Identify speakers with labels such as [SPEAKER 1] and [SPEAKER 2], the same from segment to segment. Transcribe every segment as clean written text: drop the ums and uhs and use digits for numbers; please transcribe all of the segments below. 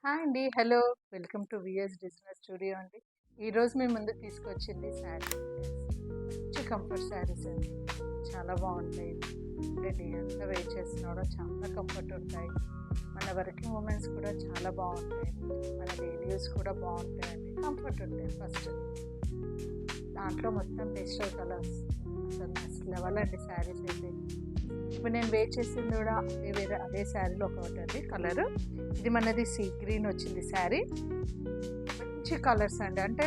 [SPEAKER 1] Hi అండి. Hello. Welcome to VS business studio అండి. ఈరోజు మీ ముందుకు తీసుకొచ్చింది శారీ. మంచి కంఫర్ట్ శారీస్ అండి. చాలా బాగుంటాయి. అంటే డే అంతా వెయిట్ చేస్తున్నా కూడా చాలా కంఫర్ట్ ఉంటాయి. మన వర్కింగ్ ఉమెన్స్ కూడా చాలా బాగుంటాయి. మన డైలీ యూస్ కూడా బాగుంటాయండి. కంఫర్ట్ ఉంటాయి ఫస్ట్. దాంట్లో మొత్తం పేస్టల్ కలర్స్ అసలు నెక్స్ట్ లెవెల్ అండి శారీస్ అయితే. ఇప్పుడు నేను వేర్ చేసింది కూడా అదే శారీలో ఒకటి అండి కలర్. ఇది మనది సీ గ్రీన్ వచ్చింది శారీ. మంచి కలర్స్ అండి. అంటే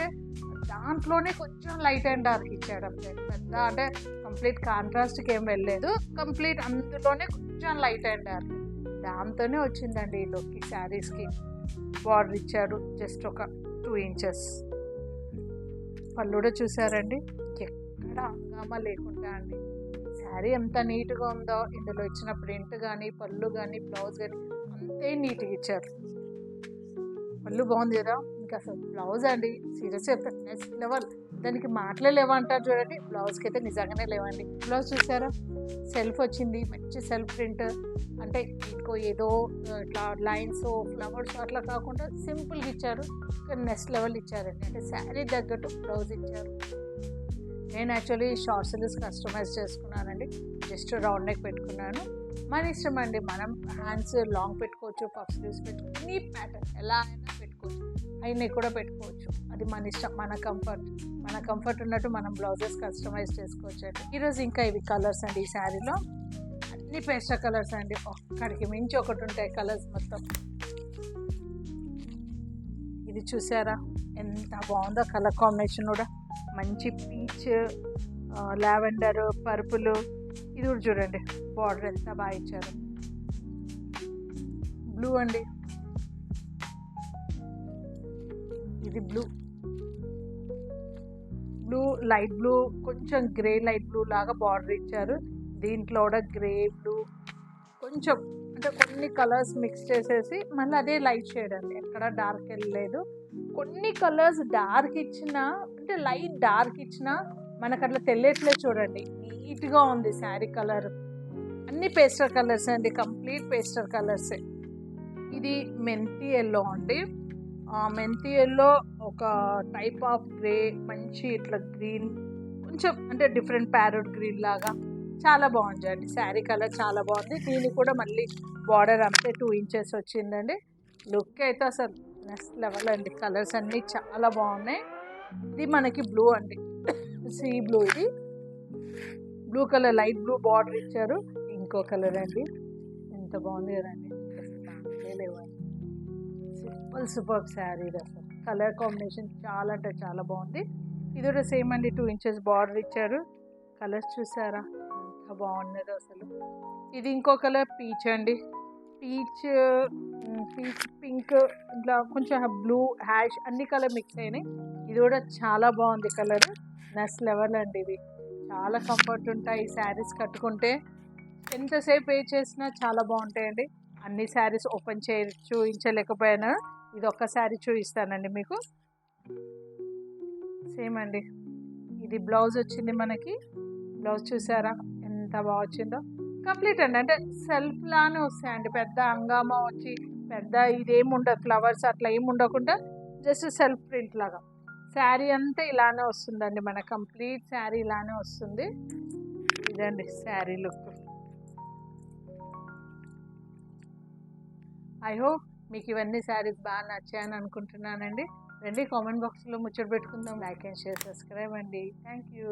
[SPEAKER 1] దాంట్లోనే కొంచెం లైట్ అండ్ డార్క్ ఇచ్చాడు అంతే. పెద్ద అంటే కంప్లీట్ కాంట్రాస్ట్కి ఏం వెళ్ళలేదు. కంప్లీట్ అందులోనే కొంచెం లైట్ అండ్ డార్క్ దాంతోనే వచ్చిందండి ఈ లుక్. ఈ శారీస్కి బార్డర్ ఇచ్చాడు జస్ట్ ఒక 2 ఇంచెస్. పళ్ళు కూడా చూసారండి, ఎక్కడ హంగామా లేకుండా అండి. శారీ ఎంత నీట్గా ఉందో ఇందులో ఇచ్చిన ప్రింట్ కానీ పళ్ళు కానీ బ్లౌజ్ కానీ అంతే నీట్గా ఇచ్చారు. పళ్ళు బాగుంది కదా, ఇంకా అసలు బ్లౌజ్ అండి సీరియస్ చెప్తాను నెక్స్ట్ లెవెల్. దానికి మాటలే లేవంటారు చూడండి, బ్లౌజ్కి అయితే నిజంగానే లేవండి. బ్లౌజ్ చూసారా, సెల్ఫ్ వచ్చింది, మంచి సెల్ఫ్ ప్రింట్. అంటే ఇంకో ఏదో ఇట్లా లైన్స్ ఫ్లవర్స్ అట్లా కాకుండా సింపుల్గా ఇచ్చారు, కానీ నెక్స్ట్ లెవెల్ ఇచ్చారండి. అంటే శారీ తగ్గట్టు బ్లౌజ్ ఇచ్చారు. నేను యాక్చువల్లీ షార్ట్ స్లీవ్స్ కస్టమైజ్ చేసుకున్నానండి. జస్ట్ రౌండ్ నెక్ పెట్టుకున్నాను. మన ఇష్టం అండి, మనం హ్యాండ్స్ లాంగ్ పెట్టుకోవచ్చు, పఫ్ స్లీవ్స్ పెట్టుకోవచ్చు, నీ ప్యాటర్న్ ఎలా అయినా పెట్టుకోవచ్చు, హై నెక్ కూడా పెట్టుకోవచ్చు. అది మన ఇష్టం, మన కంఫర్ట్ ఉన్నట్టు మనం బ్లౌజెస్ కస్టమైజ్ చేసుకోవచ్చు అండి. ఈరోజు ఇంకా ఇవి కలర్స్ అండి. ఈ శారీలో అన్ని పేస్టల్ కలర్స్ అండి, ఒక్కడికి మించి ఒకటి ఉంటాయి కలర్స్ మొత్తం. ఇది చూసారా ఎంత బాగుందో కలర్ కాంబినేషన్ కూడా. మంచి పీచ్, లావెండర్, పర్పుల్. ఇది కూడా చూడండి బార్డర్ ఎంత బాగా ఇచ్చారు. బ్లూ అండి, ఇది బ్లూ లైట్ బ్లూ, కొంచెం గ్రే లైట్ బ్లూ లాగా బార్డర్ ఇచ్చారు. దీంట్లో కూడా గ్రే బ్లూ కొంచెం అంటే కొన్ని కలర్స్ మిక్స్ చేసేసి మళ్ళీ అదే లైట్ షేడ్ అండి, ఎక్కడ డార్క్ వెళ్ళలేదు. కొన్ని కలర్స్ డార్క్ ఇచ్చినా అంటే లైట్ డార్క్ ఇచ్చినా మనకు అట్లా తెలియట్లేదు చూడండి, నీట్గా ఉంది శారీ కలర్. అన్ని పేస్టల్ కలర్స్ అండి, కంప్లీట్ పేస్టల్ కలర్సే. ఇది మెంతి ఎల్లో అండి. మెంతి ఎల్లో ఒక టైప్ ఆఫ్ గ్రే, మంచి ఇట్లా గ్రీన్, కొంచెం అంటే డిఫరెంట్ ప్యారెట్ గ్రీన్ లాగా చాలా బాగుంది అండి. శారీ కలర్ చాలా బాగుంది. దీనికి కూడా మళ్ళీ బార్డర్ అంతే 2 ఇంచెస్ వచ్చిందండి. లుక్ అయితే అసలు నెక్స్ట్ లెవెల్ అండి. కలర్స్ అన్నీ చాలా బాగున్నాయి. ఇది మనకి బ్లూ అండి, సీ బ్లూ. ఇది blue colour, light blue border ఇచ్చారు. ఇంకో కలర్ అండి, ఎంత బాగుంది కదండి, లేవండి. సూపర్ శారీ. అసలు కలర్ కాంబినేషన్ చాలా అంటే చాలా బాగుంది. ఇది కూడా సేమ్ అండి, 2 ఇంచెస్ బార్డర్ ఇచ్చారు. కలర్స్ చూసారా ఎంత బాగున్నదో అసలు. ఇది ఇంకో కలర్ పీచ్ అండి, పీచ్ పింక్, ఇట్లా కొంచెం బ్లూ హ్యాష్ అన్ని కలర్ మిక్స్ అయినాయి. ఇది కూడా చాలా బాగుంది కలర్, నెక్స్ట్ లెవెల్ అండి. ఇది చాలా కంఫర్ట్ ఉంటాయి ఈ శారీస్ కట్టుకుంటే. ఎంతసేపు వే చేసినా చాలా బాగుంటాయండి. అన్ని శారీస్ ఓపెన్ చూపించలేకపోయినా ఇది ఒక్క శారీ చూపిస్తానండి మీకు. సేమ్ అండి, ఇది బ్లౌజ్ వచ్చింది మనకి. బ్లౌజ్ చూసారా ఎంత బాగా వచ్చిందో. కంప్లీట్ అండి, అంటే సెల్ఫ్ లానే వస్తాయండి. పెద్ద హంగామా వచ్చి పెద్ద ఇదేమి ఉండదు, ఫ్లవర్స్ అట్లా ఏమి ఉండకుండా జస్ట్ సెల్ఫ్ ప్రింట్ లాగా శారీ అంతా ఇలానే వస్తుందండి. మన కంప్లీట్ శారీ ఇలానే వస్తుంది. ఇదండి శారీ లుక్. ఐ హోప్ మీకు ఇవన్నీ శారీస్ బాగా నచ్చాయని అనుకుంటున్నానండి. రండి కామెంట్ బాక్స్లో ముచ్చట పెట్టుకుందాం. లైక్ అండ్ షేర్, సబ్స్క్రైబ్ అండి. Thank you.